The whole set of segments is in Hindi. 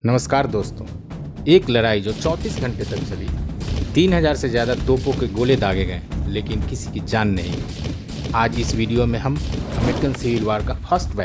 नमस्कार दोस्तों। एक लड़ाई जो 34 घंटे तक चली, 3000 से ज़्यादा तोपों के गोले दागे गए, लेकिन किसी की जान नहीं गई। आज इस वीडियो में हम अमेरिकन सिविल वॉर का फर्स्ट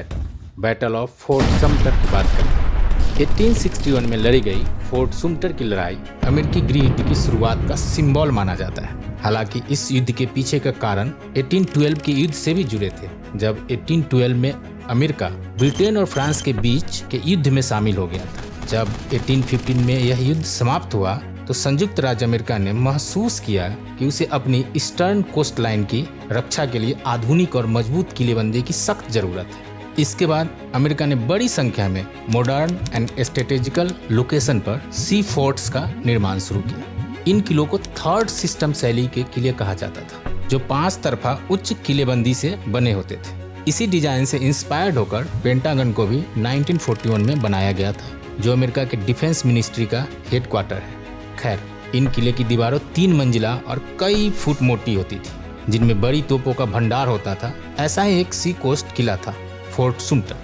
बैटल ऑफ फोर्ट समटर की बात करेंगे। 1861 में लड़ी गई फोर्ट समटर की लड़ाई अमेरिकी गृह युद्ध की शुरुआत का सिंबल माना जाता है। हालांकि इस युद्ध के पीछे का कारण 1812 के युद्ध से भी जुड़े थे, जब 1812 में अमेरिका ब्रिटेन और फ्रांस के बीच के युद्ध में शामिल हो गया था। जब 1815 में यह युद्ध समाप्त हुआ तो संयुक्त राज्य अमेरिका ने महसूस किया कि उसे अपनी ईस्टर्न कोस्ट लाइन की रक्षा के लिए आधुनिक और मजबूत किलेबंदी की सख्त जरूरत है। इसके बाद अमेरिका ने बड़ी संख्या में मॉडर्न एंड स्ट्रेटेजिकल लोकेशन पर सी फोर्ट्स का निर्माण शुरू किया। इन किलों को थर्ड सिस्टम शैली के किले कहा जाता था, जो 5 तरफा उच्च किलेबंदी से बने होते थे। इसी डिजाइन से इंस्पायर्ड होकर पेंटागन को भी 1941 में बनाया गया था, जो अमेरिका के डिफेंस मिनिस्ट्री का हेडक्वार्टर है। खैर, इन किले की दीवारों 3 मंजिला और कई फुट मोटी होती थी, जिनमें बड़ी तोपों का भंडार होता था। ऐसा ही एक सी कोस्ट किला था फोर्ट समटर,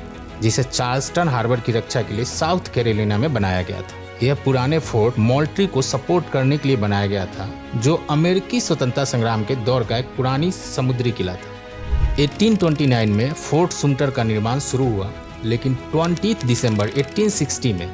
जिसे चार्ल्सटन हार्बर की रक्षा के लिए साउथ कैरोलिना में बनाया गया था। यह पुराने फोर्ट मोल्ट्री को सपोर्ट करने के लिए बनाया गया था, जो अमेरिकी स्वतंत्रता संग्राम के दौर का एक पुरानी समुद्री किला था। 1829 में फोर्ट समटर का निर्माण शुरू हुआ, लेकिन 20 दिसंबर 1860 में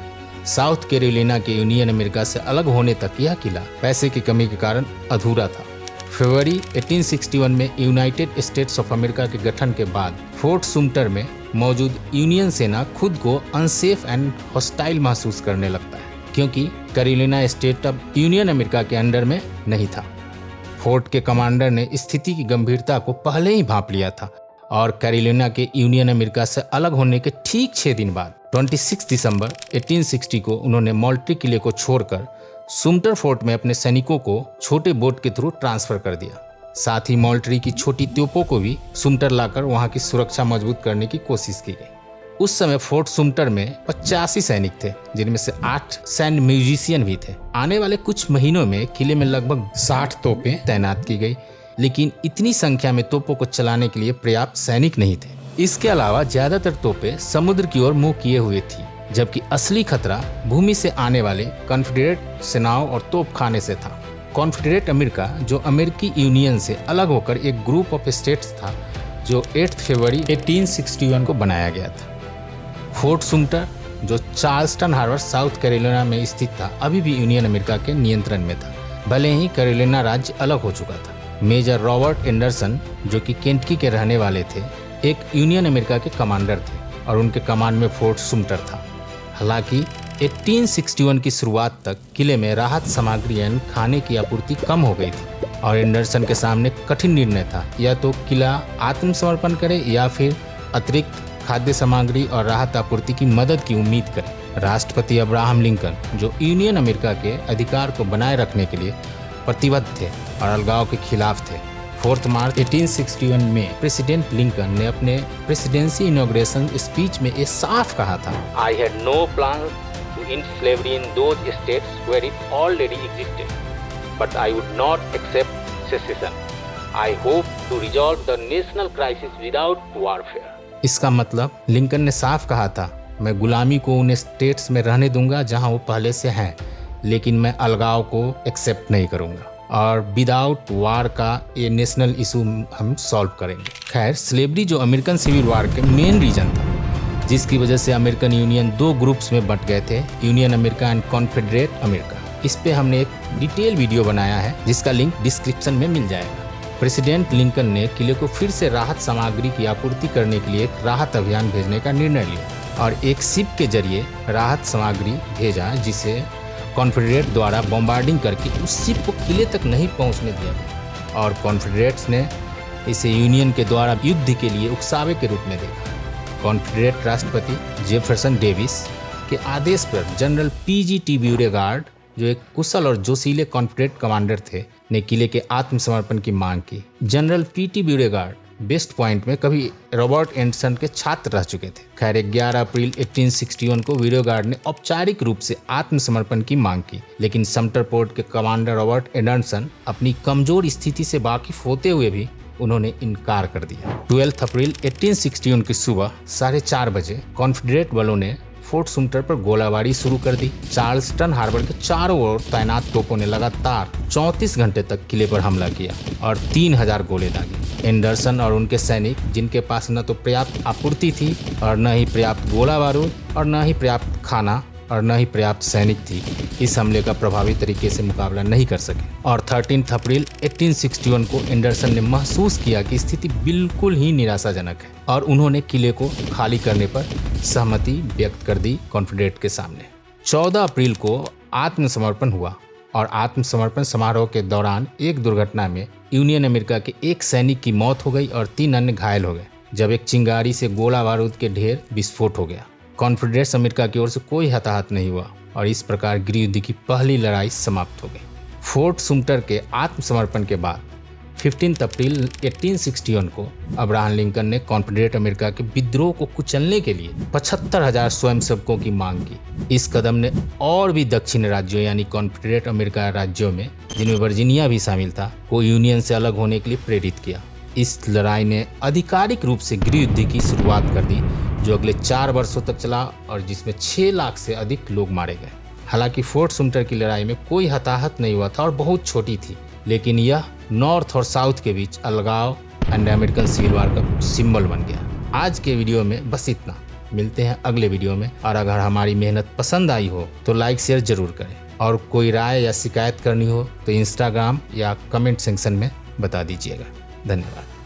साउथ कैरोलिना के यूनियन अमेरिका से अलग होने तक यह किला पैसे की कमी के कारण अधूरा था। फरवरी 1861 में यूनाइटेड स्टेट्स ऑफ अमेरिका के गठन के बाद फोर्ट समटर में मौजूद यूनियन सेना खुद को अनसेफ एंड हॉस्टाइल महसूस करने लगता है, क्योंकि कैरोलिना स्टेट अब यूनियन अमेरिका के अंडर में नहीं था। फोर्ट के कमांडर ने स्थिति की गंभीरता को पहले ही भांप लिया था और कैरोलिना के यूनियन अमेरिका से अलग होने के ठीक 6 दिन बाद 26 दिसंबर 1860 को उन्होंने मोल्ट्री किले को छोड़कर समटर फोर्ट में अपने सैनिकों को छोटे बोट के थ्रू ट्रांसफर कर दिया। साथ ही मोल्ट्री की छोटी तोपों को भी समटर लाकर वहां की सुरक्षा मजबूत करने की कोशिश की गई। उस समय फोर्ट समटर में 85 सैनिक थे, जिनमें से 8 सैन्य म्यूजिशियन भी थे। आने वाले कुछ महीनों में किले में लगभग 60 तोपें तैनात की गई, लेकिन इतनी संख्या में तोपों को चलाने के लिए पर्याप्त सैनिक नहीं थे। इसके अलावा ज्यादातर तोपें समुद्र की ओर मुंह किए हुए थी, जबकि असली खतरा भूमि से आने वाले कॉन्फेडरेट सेनाओं और तोपखाने से था। कॉन्फेडरेट अमेरिका, जो अमेरिकी यूनियन से अलग होकर एक ग्रुप ऑफ स्टेट्स था, जो 8 फरवरी 1861 को बनाया गया था। फोर्ट समटर, जो चार्ल्सटन हार्बर साउथ कैरोलिना में स्थित था, अभी भी यूनियन अमेरिका के नियंत्रण में था, भले ही कैरोलिना राज्य अलग हो चुका था। मेजर रॉबर्ट एंडरसन, जो कि केंटकी के रहने वाले थे, एक यूनियन अमेरिका के कमांडर थे और उनके कमांड में फोर्ट समटर था। हालांकि 1861 की शुरुआत तक किले में राहत सामग्री यानी खाने की आपूर्ति कम हो गई थी और एंडरसन के सामने कठिन निर्णय था, या तो किला आत्मसमर्पण करे या फिर अतिरिक्त खाद्य सामग्री और राहत आपूर्ति की मदद की उम्मीद करे। राष्ट्रपति अब्राहम लिंकन, जो यूनियन अमेरिका के अधिकार को बनाए रखने के लिए प्रतिबद्ध थे और अलगाव के खिलाफ थे, 4 मार्च 1861 में प्रेसिडेंट लिंकन ने अपने प्रेसिडेंसी इनॉग्रेशन स्पीच में ये साफ कहा था, I had no plans to end slavery in those states where it already existed, but I would not accept secession. I hope to resolve the national crisis without warfare. इसका मतलब लिंकन ने साफ कहा था, मैं गुलामी को उन स्टेट्स में रहने दूंगा जहां वो पहले से हैं, लेकिन मैं अलगाव को एक्सेप्ट नहीं करूंगा और विदाउट वार का ये नेशनल इशू हम सॉल्व करेंगे। खैर, स्लेवरी जो अमेरिकन सिविल वॉर के मेन रीजन था, जिसकी वजह से अमेरिकन यूनियन 2 ग्रुप्स में बंट गए थे, union America and Confederate America. इस पे हमने एक डिटेल वीडियो बनाया है, जिसका लिंक डिस्क्रिप्शन में मिल जाएगा। प्रेसिडेंट लिंकन ने किले को फिर से राहत सामग्री की आपूर्ति करने के लिए एक राहत अभियान भेजने का निर्णय लिया और एक शिप के जरिए राहत सामग्री भेजा, जिसे कॉन्फेडरेट द्वारा बॉम्बार्डिंग करके उस शिप को किले तक नहीं पहुंचने दिया गया और कॉन्फेडरेट्स ने इसे यूनियन के द्वारा युद्ध के लिए उकसावे के रूप में देखा। कॉन्फेडरेट राष्ट्रपति जेफरसन डेविस के आदेश पर जनरल पीजीटी ब्यूरेगार्ड, जो एक कुशल और जोशीले कॉन्फेडरेट कमांडर थे, ने किले के आत्मसमर्पण की मांग की। General PT Beauregard waste point में कभी रॉबर्ट एंडरसन के छात्र रह चुके थे। खैर, 11 अप्रैल 1861 को ब्यूरेगार्ड ने औपचारिक रूप से आत्मसमर्पण की मांग की, लेकिन समटर पोर्ट के कमांडर रॉबर्ट एंडरसन अपनी कमजोर स्थिति से वाकिफ होते हुए भी उन्होंने इनकार कर दिया। 12 अप्रैल 1861 की सुबह 4:30 बजे कॉन्फेडरेट बलों ने फोर्ट सुम्टर पर गोलाबारी शुरू कर दी। चार्ल्सटन हार्बर के चारों ओर तैनात तोपों ने लगातार 34 घंटे तक किले पर हमला किया और 3000 गोले दागे। एंडरसन और उनके सैनिक, जिनके पास न तो पर्याप्त आपूर्ति थी और न ही पर्याप्त गोला बारूद और न ही पर्याप्त खाना और न ही पर्याप्त सैनिक थी, इस हमले का प्रभावी तरीके से मुकाबला नहीं कर सके। और 13 अप्रैल 1861 को एंडरसन ने महसूस किया कि स्थिति बिल्कुल ही निराशाजनक है और उन्होंने किले को खाली करने पर सहमति व्यक्त कर दी कॉन्फेडरेट के सामने। 14 अप्रैल को आत्मसमर्पण हुआ और आत्मसमर्पण समारोह के दौरान एक दुर्घटना में यूनियन अमेरिका के एक सैनिक की मौत हो गई और 3 अन्य घायल हो गए जब एक चिंगारी से गोला बारूद के ढेर विस्फोट हो गया। कॉन्फेडरेट्स अमेरिका की ओर से कोई हताहत नहीं हुआ और इस प्रकार गृह युद्ध की पहली लड़ाई समाप्त हो गई। फोर्ट सुम्टर के आत्मसमर्पण के बाद 15 अप्रैल 1861 को अब्राहम लिंकन ने कॉन्फेडरेट अमेरिका के विद्रोह को कुचलने के लिए 75,000 स्वयंसेवकों की मांग की। इस कदम ने और भी दक्षिण राज्यों यानी कॉन्फेडरेट अमेरिका राज्यों में, जिनमें वर्जीनिया भी शामिल था, को यूनियन से अलग होने के लिए प्रेरित किया। इस लड़ाई ने आधिकारिक रूप से गृह युद्ध की शुरुआत कर दी, जो अगले 4 वर्षों तक चला और जिसमें 6 लाख से अधिक लोग मारे गए। हालांकि फोर्ट सुम्टर की लड़ाई में कोई हताहत नहीं हुआ था और बहुत छोटी थी, लेकिन यह नॉर्थ और साउथ के बीच अलगाव एंड अमेरिकन सिविल वार का सिंबल बन गया। आज के वीडियो में बस इतना। मिलते हैं अगले वीडियो में, और अगर हमारी मेहनत पसंद आई हो तो लाइक शेयर जरूर करें, और कोई राय या शिकायत करनी हो तो इंस्टाग्राम या कमेंट सेक्शन में बता दीजिएगा। धन्यवाद।